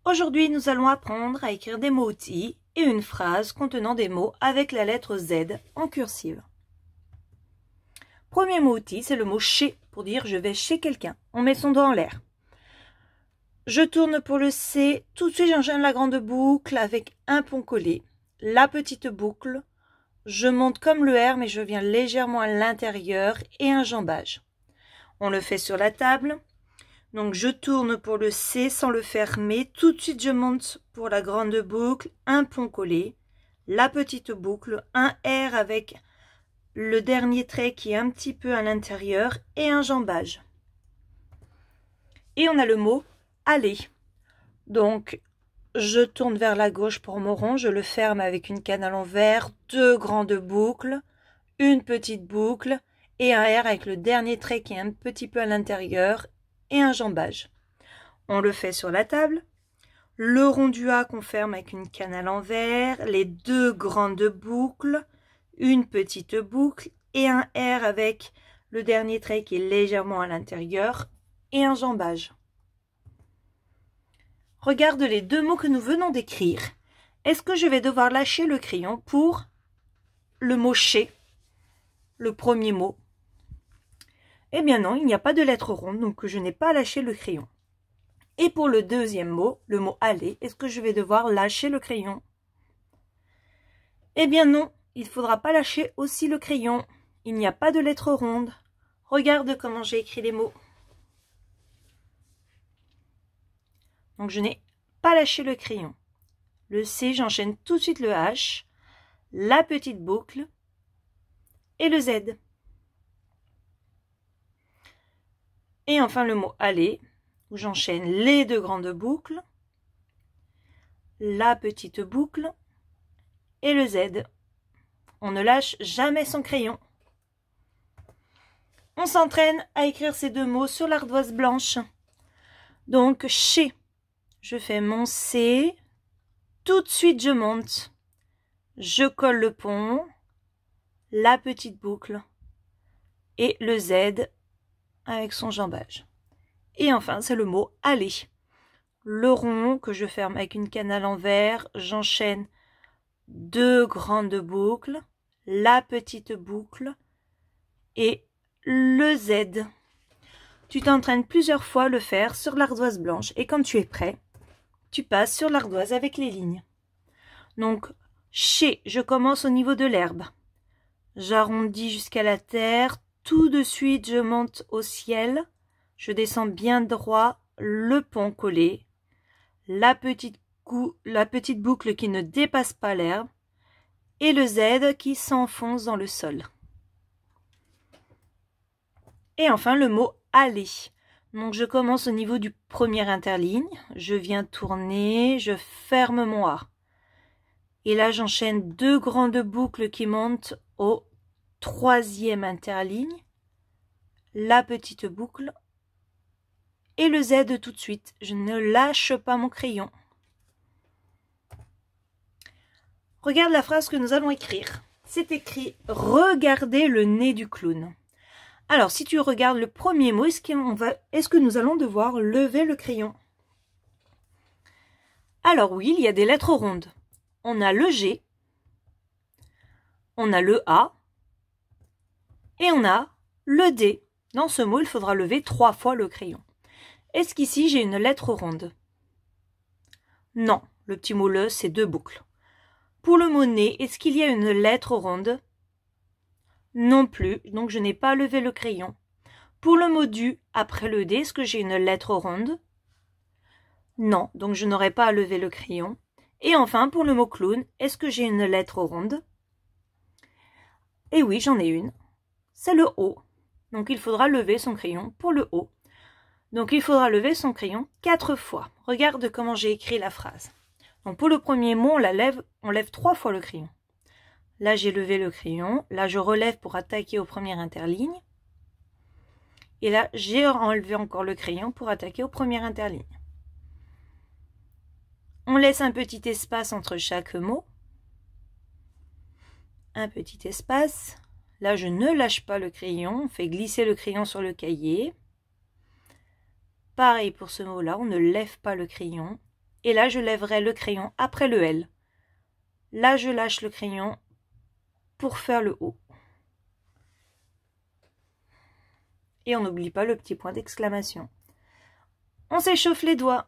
Aujourd'hui, nous allons apprendre à écrire des mots-outils et une phrase contenant des mots avec la lettre Z en cursive. Premier mot-outil, c'est le mot chez pour dire je vais chez quelqu'un. On met son doigt en l'air. Je tourne pour le C. Tout de suite, j'enchaîne la grande boucle avec un pont collé. La petite boucle. Je monte comme le R, mais je viens légèrement à l'intérieur et un jambage. On le fait sur la table. Donc, je tourne pour le C sans le fermer. Tout de suite, je monte pour la grande boucle, un pont collé, la petite boucle, un R avec le dernier trait qui est un petit peu à l'intérieur et un jambage. Et on a le mot aller. Donc, je tourne vers la gauche pour mon rond, je le ferme avec une canne à l'envers, deux grandes boucles, une petite boucle et un R avec le dernier trait qui est un petit peu à l'intérieur et un jambage. On le fait sur la table. Le rond du A qu'on ferme avec une canne à l'envers, les deux grandes boucles, une petite boucle et un R avec le dernier trait qui est légèrement à l'intérieur et un jambage. Regarde les deux mots que nous venons d'écrire. Est-ce que je vais devoir lâcher le crayon pour le mot chez, le premier mot? Eh bien non, il n'y a pas de lettre ronde, donc je n'ai pas lâché le crayon. Et pour le deuxième mot, le mot aller, est-ce que je vais devoir lâcher le crayon? Eh bien non, il ne faudra pas lâcher aussi le crayon. Il n'y a pas de lettre ronde. Regarde comment j'ai écrit les mots. Donc je n'ai pas lâché le crayon. Le C, j'enchaîne tout de suite le H, la petite boucle et le Z. Et enfin le mot aller, où j'enchaîne les deux grandes boucles, la petite boucle et le Z. On ne lâche jamais son crayon. On s'entraîne à écrire ces deux mots sur l'ardoise blanche. Donc chez, je fais mon C, tout de suite je monte, je colle le pont, la petite boucle et le Z avec son jambage. Et enfin, c'est le mot aller. Le rond que je ferme avec une canne à l'envers, j'enchaîne deux grandes boucles, la petite boucle et le Z. Tu t'entraînes plusieurs fois à le faire sur l'ardoise blanche et quand tu es prêt, tu passes sur l'ardoise avec les lignes. Donc, chez, je commence au niveau de l'herbe. J'arrondis jusqu'à la terre. Tout de suite, je monte au ciel. Je descends bien droit, le pont collé, la petite boucle qui ne dépasse pas l'herbe et le Z qui s'enfonce dans le sol. Et enfin, le mot aller. Donc, je commence au niveau du premier interligne. Je viens tourner, je ferme mon A. Et là, j'enchaîne deux grandes boucles qui montent au troisième interligne, la petite boucle et le Z tout de suite. Je ne lâche pas mon crayon. Regarde la phrase que nous allons écrire. C'est écrit « Regardez le nez du clown ». Alors, si tu regardes le premier mot, est-ce que nous allons devoir lever le crayon? Alors oui, il y a des lettres rondes. On a le G, on a le A et on a le D. Dans ce mot, il faudra lever 3 fois le crayon. Est-ce qu'ici, j'ai une lettre ronde? Non, le petit mot le, c'est 2 boucles. Pour le mot nez, est-ce qu'il y a une lettre ronde? Non plus, donc je n'ai pas levé le crayon. Pour le mot du, après le D, est-ce que j'ai une lettre ronde? Non, donc je n'aurai pas à lever le crayon. Et enfin, pour le mot clown, est-ce que j'ai une lettre ronde? Eh oui, j'en ai une. C'est le O. Donc il faudra lever son crayon pour le O. Donc il faudra lever son crayon 4 fois. Regarde comment j'ai écrit la phrase. Donc pour le premier mot, on lève 3 fois le crayon. Là, j'ai levé le crayon. Là, je relève pour attaquer au premier interligne. Et là, j'ai enlevé encore le crayon pour attaquer au premier interligne. On laisse un petit espace entre chaque mot. Un petit espace. Là, je ne lâche pas le crayon. On fait glisser le crayon sur le cahier. Pareil pour ce mot-là, on ne lève pas le crayon. et là je lèverai le crayon après le L. Là je lâche le crayon pour faire le O. Et on n'oublie pas le petit point d'exclamation. On s'échauffe les doigts.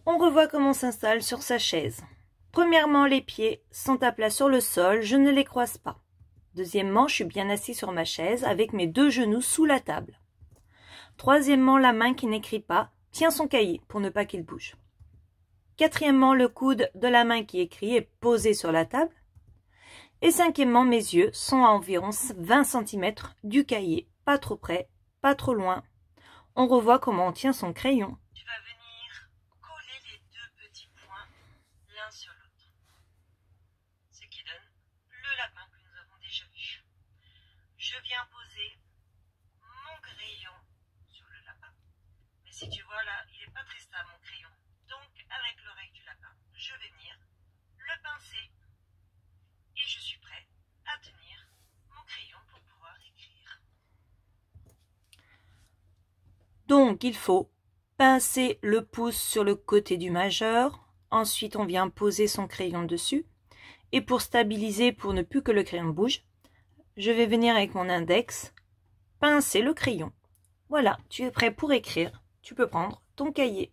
On revoit comment on s'installe sur sa chaise. Premièrement, les pieds sont à plat sur le sol, je ne les croise pas. Deuxièmement, je suis bien assis sur ma chaise avec mes deux genoux sous la table. Troisièmement, la main qui n'écrit pas tient son cahier pour ne pas qu'il bouge. Quatrièmement, le coude de la main qui écrit est posé sur la table. Et cinquièmement, mes yeux sont à environ 20 cm du cahier, pas trop près, pas trop loin. On revoit comment on tient son crayon. Tu vas venir coller les deux petits points l'un sur l'autre, ce qui donne le lapin que nous avons déjà vu. Je viens poser mon crayon sur le lapin, mais si tu vois là, il n'est pas très stable mon crayon, donc avec l'oreille du lapin, je vais venir le pincer et je suis prêt à tenir mon crayon pour pouvoir écrire. Donc il faut pincer le pouce sur le côté du majeur, ensuite on vient poser son crayon dessus, et pour stabiliser, pour ne plus que le crayon bouge, je vais venir avec mon index pincer le crayon. Voilà, tu es prêt pour écrire. Tu peux prendre ton cahier.